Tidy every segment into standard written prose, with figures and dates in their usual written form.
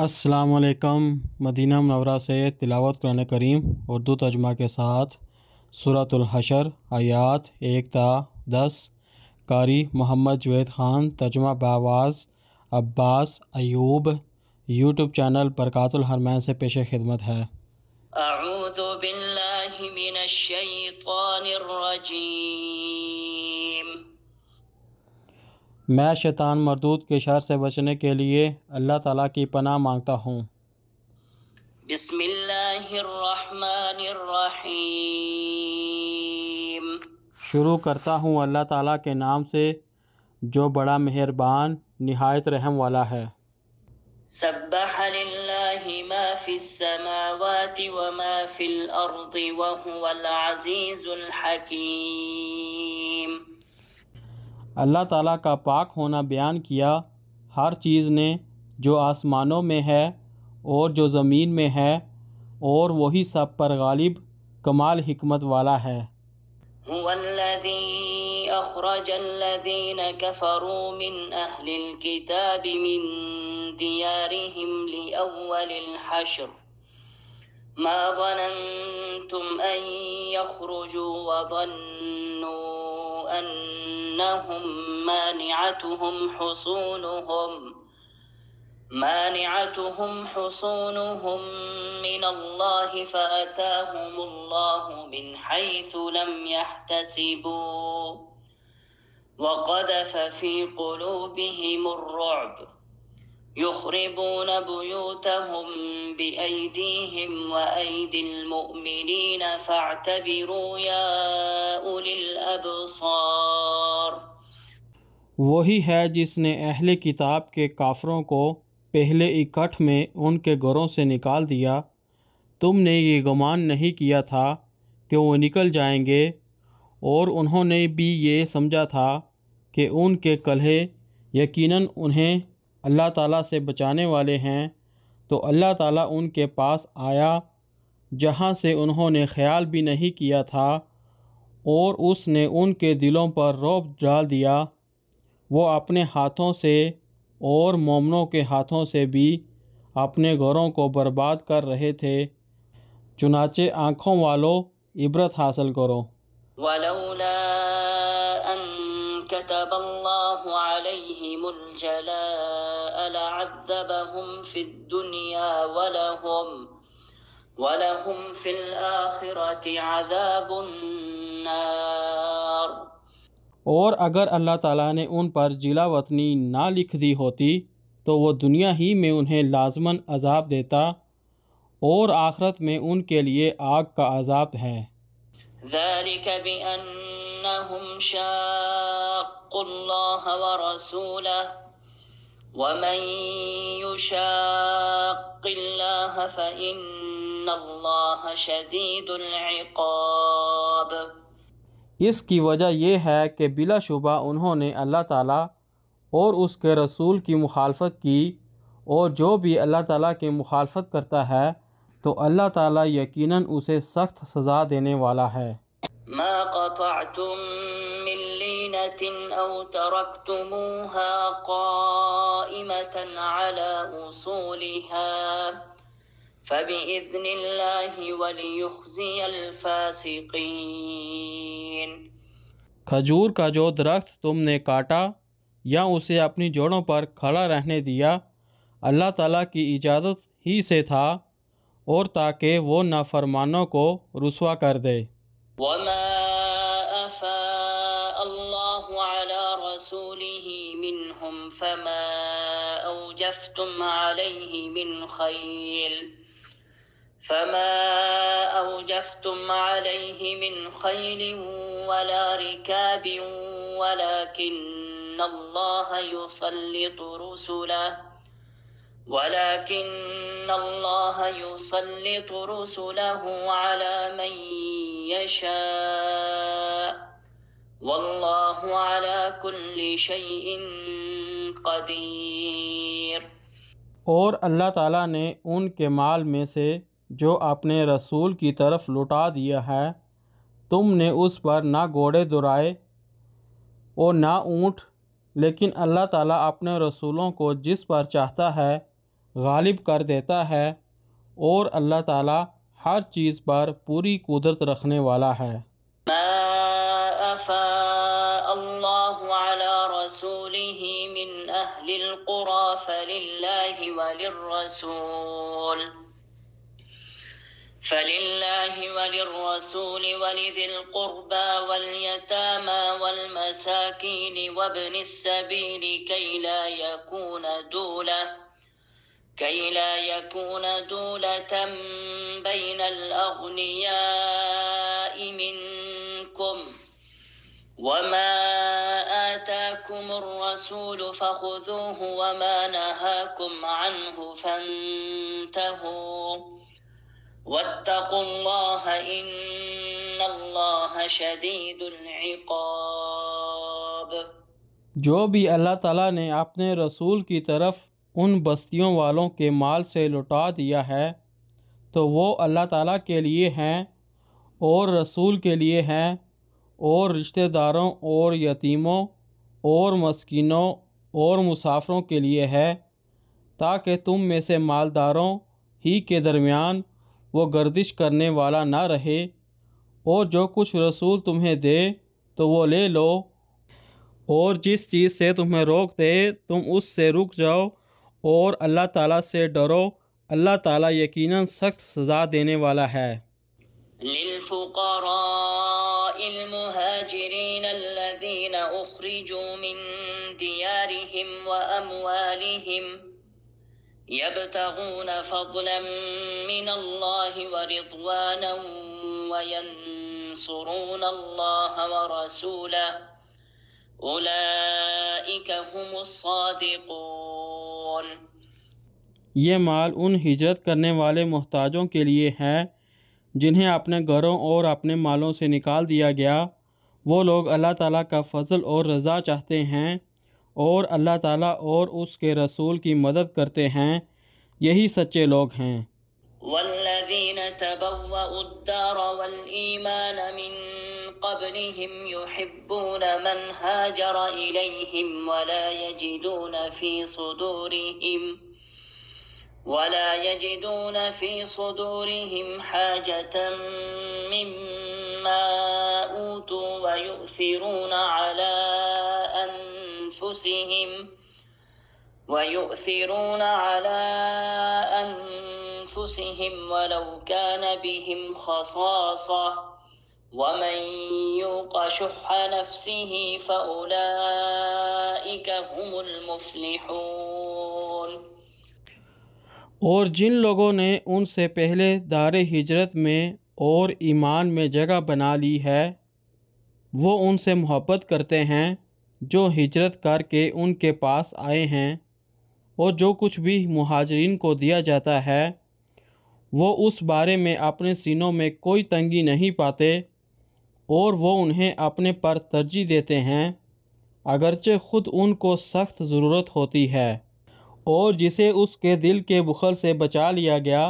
السلام علیکم۔ مدینہ منورہ سے تلاوت قرآن کریم اردو ترجمہ کے ساتھ سورۃ الحشر آیات 1 تا 10۔ قاری محمد جوید خان، ترجمہ بآواز عباس ایوب۔ یوٹیوب چینل برکات الحرمین سے پیش خدمت ہے۔ اعوذ باللہ من الشیطان الرجیم۔ میں شیطان مردود کے شر سے بچنے کے لیے اللہ تعالیٰ کی پناہ مانگتا ہوں۔ بسم اللہ الرحمن الرحیم۔ شروع کرتا ہوں اللہ تعالیٰ کے نام سے جو بڑا مہربان نہایت رحم والا ہے۔ سبح للہ ما فی السماوات وما فی الارض وهو العزیز الحکیم۔ اللہ تعالیٰ کا پاک ہونا بیان کیا ہر چیز نے جو آسمانوں میں ہے اور جو زمین میں ہے، اور وہی سب پر غالب کمال حکمت والا ہے۔ هو الذی اخرج الذین کفروا من اہل الكتاب من دیارهم لأول الحشر ما ظننتم ان يخرجوا وظنوا انهم مانعتهم حصونهم من الله فأتاهم الله من حيث لم يحتسبوا وقذف في قلوبهم الرعب يخربون بيوتهم بأيديهم وأيدي المؤمنين فاعتبروا يا أولي الأبصار۔ وہی ہے جس نے اہل کتاب کے کافروں کو پہلے اکٹھ میں ان کے گھروں سے نکال دیا۔ تم نے یہ گمان نہیں کیا تھا کہ وہ نکل جائیں گے، اور انہوں نے بھی یہ سمجھا تھا کہ ان کے کلہے یقیناً انہیں اللہ تعالیٰ سے بچانے والے ہیں، تو اللہ تعالیٰ ان کے پاس آیا جہاں سے انہوں نے خیال بھی نہیں کیا تھا، اور اس نے ان کے دلوں پر رعب ڈال دیا۔ وہ اپنے ہاتھوں سے اور مومنوں کے ہاتھوں سے بھی اپنے گھروں کو برباد کر رہے تھے، چنانچہ آنکھوں والوں عبرت حاصل کرو۔ ولولا ان كتب الله عليهم الجلاء لعذبهم في الدنيا ولهم في الآخرة عذاب النار۔ اور اگر اللہ تعالیٰ نے ان پر جلا وطنی نہ لکھ دی ہوتی تو وہ دنیا ہی میں انہیں لازماً عذاب دیتا، اور آخرت میں ان کے لیے آگ کا عذاب ہے۔ ذلك بأنهم شاقوا الله ورسوله ومن يشاق الله فإن الله شديد العقاب۔ اس کی وجہ یہ ہے کہ بلا شبہ انہوں نے اللہ تعالیٰ اور اس کے رسول کی مخالفت کی، اور جو بھی اللہ تعالیٰ کی مخالفت کرتا ہے تو اللہ تعالیٰ یقیناً اسے سخت سزا دینے والا ہے۔ ما قطعتم من لینة او ترکتموها قائمة على اصولها فبإذن اللہ وليخزي الفاسقین۔ کھجور کا جو درخت تم نے کاٹا یا اسے اپنی جوڑوں پر کھڑا رہنے دیا، اللہ تعالیٰ کی اجازت ہی سے تھا، اور تاکہ وہ نافرمانوں کو رسوا کر دے۔ وما افاء اللہ علی رسولہ منہم فما اوجفتم علیہ من خیل ولا رکاب ولكن اللہ يسلط رسله على من يشاء واللہ على كل شيء قدیر۔ اور اللہ تعالیٰ نے ان کے مال میں سے جو اپنے رسول کی طرف لوٹا دیا ہے، تم نے اس پر نہ گھوڑے دوڑائے اور نہ اونٹ، لیکن اللہ تعالیٰ اپنے رسولوں کو جس پر چاہتا ہے غالب کر دیتا ہے، اور اللہ تعالیٰ ہر چیز پر پوری قدرت رکھنے والا ہے۔ ما أفاء الله على رسوله من أهل القرى فلله وللرسول ولذي القربى واليتامى والمساكين وابن السبيل كي لا يكون دولة بين الأغنياء منكم وما آتاكم الرسول فخذوه وما نهاكم عنه فانتهوا واتقوا الله إن الله شديد العقاب۔ جو بھی اللہ تعالیٰ نے اپنے رسول کی طرف ان بستیوں والوں کے مال سے لوٹا دیا ہے تو وہ اللہ تعالیٰ کے لیے ہیں اور رسول کے لیے ہیں اور رشتہ داروں اور یتیموں اور مسکینوں اور مسافروں کے لیے ہے، تاکہ تم میں سے مالداروں ہی کے درمیان وہ گردش کرنے والا نہ رہے، اور جو کچھ رسول تمہیں دے تو وہ لے لو، اور جس چیز سے تمہیں روک دے تم اس سے رک جاؤ، اور اللہ تعالیٰ سے ڈرو، اللہ تعالیٰ یقیناً سخت سزا دینے والا ہے۔ للفقراء المهاجرين الذين أخرجوا من ديارهم وأموالهم يبتغون فضلا من الله ورضوانا وينصرون الله ورسوله أولئك هم الصادقون۔ یہ مال ان ہجرت کرنے والے محتاجوں کے لیے ہے جنہیں اپنے گھروں اور اپنے مالوں سے نکال دیا گیا، وہ لوگ اللہ تعالیٰ کا فضل اور رضا چاہتے ہیں اور اللہ تعالیٰ اور اس کے رسول کی مدد کرتے ہیں، یہی سچے لوگ ہیں۔ والذین تبوأوا الدار والإيمان من قبلهم يحبون من هاجر إليهم ولا يجدون في صدورهم حاجة مما أوتوا ويؤثرون على أنفسهم ولو كان بهم خصاصة ومن يوق شح نفسه فأولئك هم المفلحون۔ اور جن لوگوں نے ان سے پہلے دار ہجرت میں اور ایمان میں جگہ بنا لی ہے، وہ ان سے محبت کرتے ہیں جو ہجرت کر کے ان کے پاس آئے ہیں، اور جو کچھ بھی مہاجرین کو دیا جاتا ہے وہ اس بارے میں اپنے سینوں میں کوئی تنگی نہیں پاتے، اور وہ انہیں اپنے پر ترجیح دیتے ہیں اگرچہ خود ان کو سخت ضرورت ہوتی ہے، اور جسے اس کے دل کے بخل سے بچا لیا گیا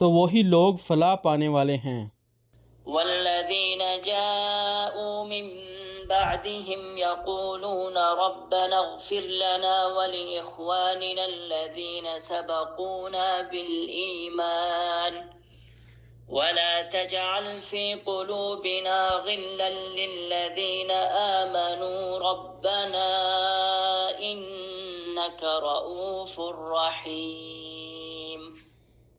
تو وہی لوگ فلاح پانے والے ہیں۔ والذین جاءوا من بعدهم يقولون ربنا اغفر لنا ولإخواننا الذين سبقونا بالإيمان ولا تجعل في قلوبنا غلا للذين آمنوا ربنا إنك رؤوف رحيم۔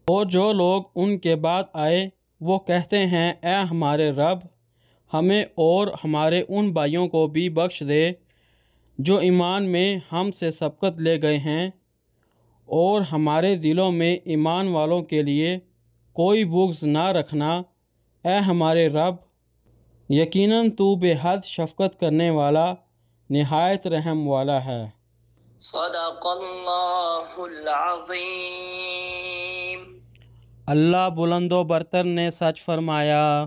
اور جو لوگ ان کے بعد آئے وہ کہتے ہیں اے ہمارے رب، ہمیں اور ہمارے ان بھائیوں کو بھی بخش دے جو ایمان میں ہم سے سبقت لے گئے ہیں، اور ہمارے دلوں میں ایمان والوں کے لیے کوئی بغض نہ رکھنا، اے ہمارے رب، یقیناً تو بے حد شفقت کرنے والا نہایت رحم والا ہے۔ صدق اللہ العظیم۔ اللہ بلند و برتر نے سچ فرمایا۔